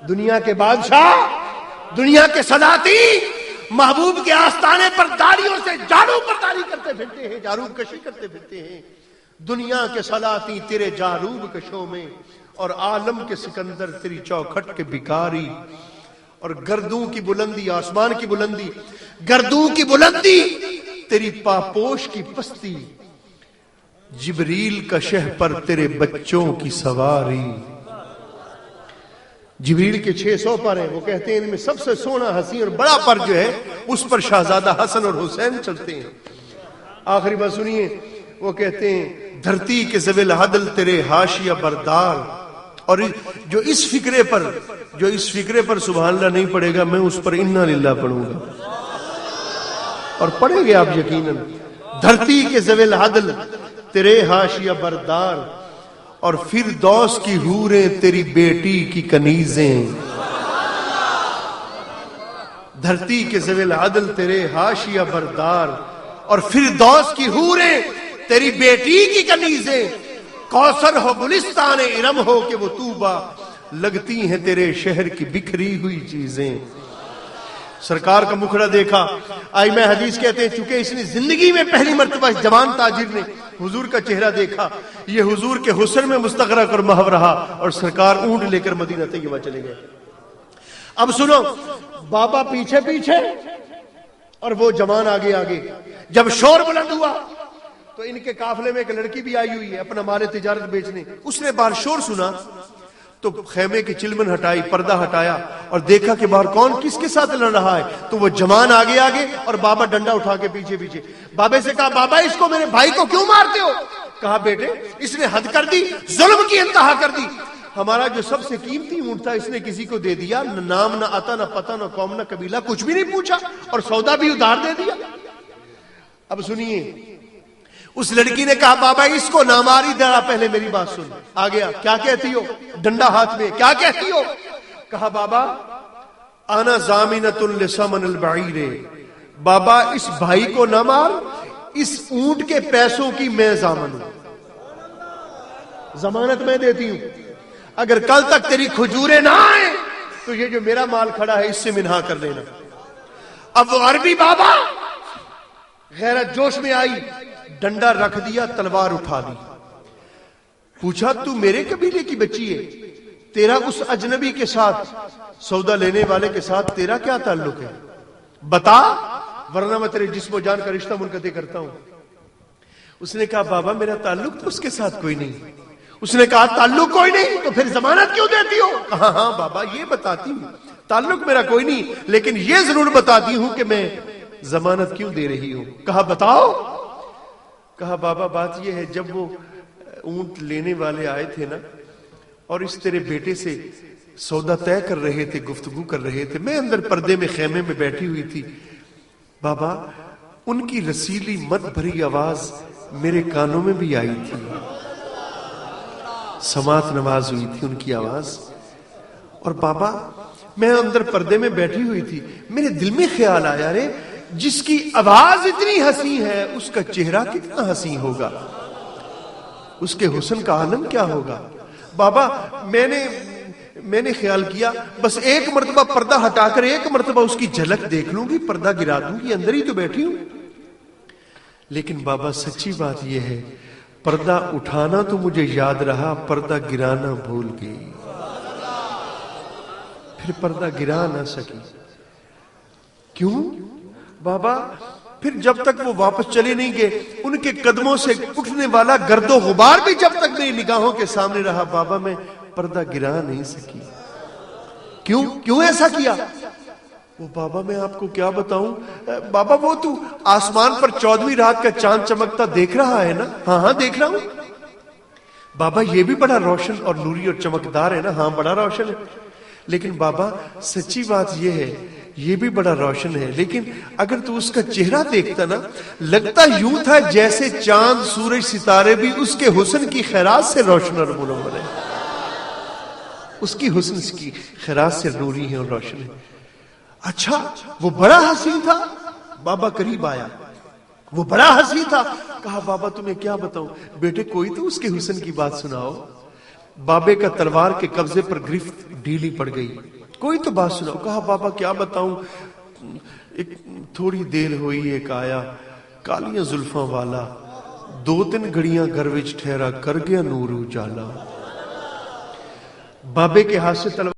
دنیا کے بادشاہ، دنیا کے سلاطین محبوب کے آستانے پر داڑیوں سے جاڑو برداری کرتے پھرتے ہیں، جاروب کشی کرتے پھرتے ہیں۔ دنیا کے سلاطین تیرے جاروب کشوں میں، اور عالم کے سکندر تیری چوکھٹ کے بھکاری۔ اور گردوں کی بلندی، آسمان کی بلندی، گردوں کی بلندی، تیری پاپوش کی پستی، جبریل کا شہ پر تیرے بچوں کی سواری۔ جبریل کے 600 پر ہیں، وہ کہتے ہیں ان میں سب سے سونا حسین اور بڑا پر جو ہے اس پر شہزادہ حسن اور حسین چلتے ہیں۔ آخری بات سنیے، وہ کہتے ہیں دھرتی کے ذوی العدل تیرے حاشیہ بردار۔ اور جو اس فکرے پر سبحان اللہ نہیں پڑھے گا، میں اس پر انا للہ پڑھوں گا، اور پڑھیں گے آپ یقیناً۔ دھرتی کے ذوی العدل تیرے حاشیہ بردار، اور فردوس کی حوریں تیری بیٹی کی کنیزیں۔ دھرتی کے ذوی العدل تیرے حاشیہ بردار، اور فردوس کی حوریں تیری بیٹی کی کنیزیں۔ کوثر ہو گلستان ارم ہو کہ وہ طوبہ، لگتی ہیں تیرے شہر کی بکھری ہوئی چیزیں۔ سرکار کا مکھڑا دیکھا، آئمہ حدیث کہتے ہیں چونکہ اس نے زندگی میں پہلی مرتبہ اس جوان تاجر نے حضور کا چہرہ دیکھا، یہ حضور کے حسن میں مستغرق اور محو رہا، اور سرکار اونٹ لے کر مدینہ طیبہ چلے گئے۔ اب سنو، بابا پیچھے پیچھے اور وہ جوان آگے آگے۔ جب شور بلند ہوا تو ان کے قافلے میں ایک لڑکی بھی آئی ہوئی ہے اپنا مال تجارت بیچنے۔ اس نے باہر شور سنا تو خیمے کی چلمن ہٹائی، پردہ ہٹایا، اور دیکھا کہ باہر کون کس کے ساتھ لڑ رہا ہے۔ تو وہ جوان آگے آگے اور بابا ڈنڈا اٹھا کے پیچھے پیچھے۔ بابے سے کہا بابا اس کو، میرے بھائی کو کیوں مارتے ہو؟ کہا بیٹے اس نے حد کر دی، ظلم کی انتہا کر دی۔ ہمارا جو سب سے قیمتی اونٹ تھا اس نے کسی کو دے دیا، نہ نام نہ عطا نہ پتہ نہ قوم نہ قبیلہ، کچھ بھی نہیں پوچھا، اور سودا بھی ادھار دے دیا۔ اب سنیے، اس لڑکی نے کہا بابا اس کو نہ ماری، ذرا پہلے میری بات سن۔ آ گیا، کیا کہتی ہو؟ ڈنڈا ہاتھ میں، کیا کہتی ہو؟ کہا بابا انا ضامنۃ لثمن البعیر، بابا اس بھائی کو نہ مار، اس اونٹ کے پیسوں کی میں ضامن ہوں، ضمانت میں دیتی ہوں، اگر کل تک تیری کھجوریں نہ آئیں تو یہ جو میرا مال کھڑا ہے اس سے منہا کر لینا۔ اب وہ عربی بابا غیرت جوش میں آئی، ڈنڈا رکھ دیا، تلوار اٹھا دی، پوچھا تو میرے قبیلے کی بچی ہے، تیرا اس اجنبی کے ساتھ، سودا لینے والے کے ساتھ تیرا کیا تعلق ہے؟ بتا ورنہ میں تیرے جسم و جان کا رشتہ منقطع کرتا ہوں۔ اس نے کہا بابا میرا تعلق تو اس کے ساتھ کوئی نہیں۔ اس نے کہا تعلق کوئی نہیں تو پھر ضمانت کیوں دیتی ہو؟ کہا ہاں بابا یہ بتاتی ہوں، تعلق میرا کوئی نہیں، لیکن یہ ضرور بتاتی ہوں کہ میں ضمانت کیوں دے رہی ہوں۔ کہا بتاؤ۔ کہا بابا بات یہ ہے، جب وہ اونٹ لینے والے آئے تھے نا اور اس تیرے بیٹے سے سودا طے کر رہے تھے، گفتگو کر رہے تھے، میں اندر پردے میں خیمے میں بیٹھی ہوئی تھی، بابا ان کی رسیلی مد بھری آواز میرے کانوں میں بھی آئی تھی، سماعت نواز ہوئی تھی ان کی آواز، اور بابا میں اندر پردے میں بیٹھی ہوئی تھی، میرے دل میں خیال آیا رے جس کی آواز اتنی حسین ہے اس کا چہرہ کتنا حسین ہوگا، اس کے حسن کا عالم کیا ہوگا۔ بابا میں نے خیال کیا بس ایک مرتبہ پردہ ہٹا کر ایک مرتبہ اس کی جھلک دیکھ لوں گی، پردہ گرا دوں گی، اندر ہی تو بیٹھی ہوں۔ لیکن بابا سچی بات یہ ہے پردہ اٹھانا تو مجھے یاد رہا، پردہ گرانا بھول گئی، پھر پردہ گرا نہ سکی۔ کیوں بابا؟ پھر جب تک وہ واپس چلے نہیں گئے ان کے قدموں سے اٹھنے والا گرد و غبار بھی جب تک میری نگاہوں کے سامنے رہا، بابا میں پردہ گرا نہیں سکی۔ کیوں ایسا کیا؟ وہ بابا میں آپ کو کیا بتاؤں، بابا وہ تو آسمان پر 14ویں رات کا چاند چمکتا دیکھ رہا ہے نا؟ ہاں دیکھ رہا ہوں۔ بابا یہ بھی بڑا روشن اور نوری اور چمکدار ہے نا؟ ہاں بڑا روشن ہے۔ لیکن بابا سچی بات یہ ہے یہ بھی بڑا روشن ہے، لیکن اگر تو اس کا چہرہ دیکھتا نا لگتا یوں تھا جیسے چاند سورج ستارے بھی اس کے حسن کی خیرات سے روشن اور منور ہے، اس کی حسن کی خیرات سے نوری ہے اور روشن ہے۔ اچھا وہ بڑا حسین تھا؟ بابا قریب آیا، وہ بڑا حسین تھا۔ کہا بابا تمہیں کیا بتاؤں؟ بیٹے کوئی تو اس کے حسن کی بات سناؤ۔ بابے کا تلوار کے قبضے پر گرفت ڈھیلی پڑ گئی. کوئی تو بات سناؤ. کہا بابا کیا بتاؤں, ایک تھوڑی دیر ہوئی ایک آیا کالیاں زلفاں والا, 2-3 گھڑیاں گھر وچ ٹھہرا کر گیا نور اجالا. بابے کے ہاتھ سے تلوار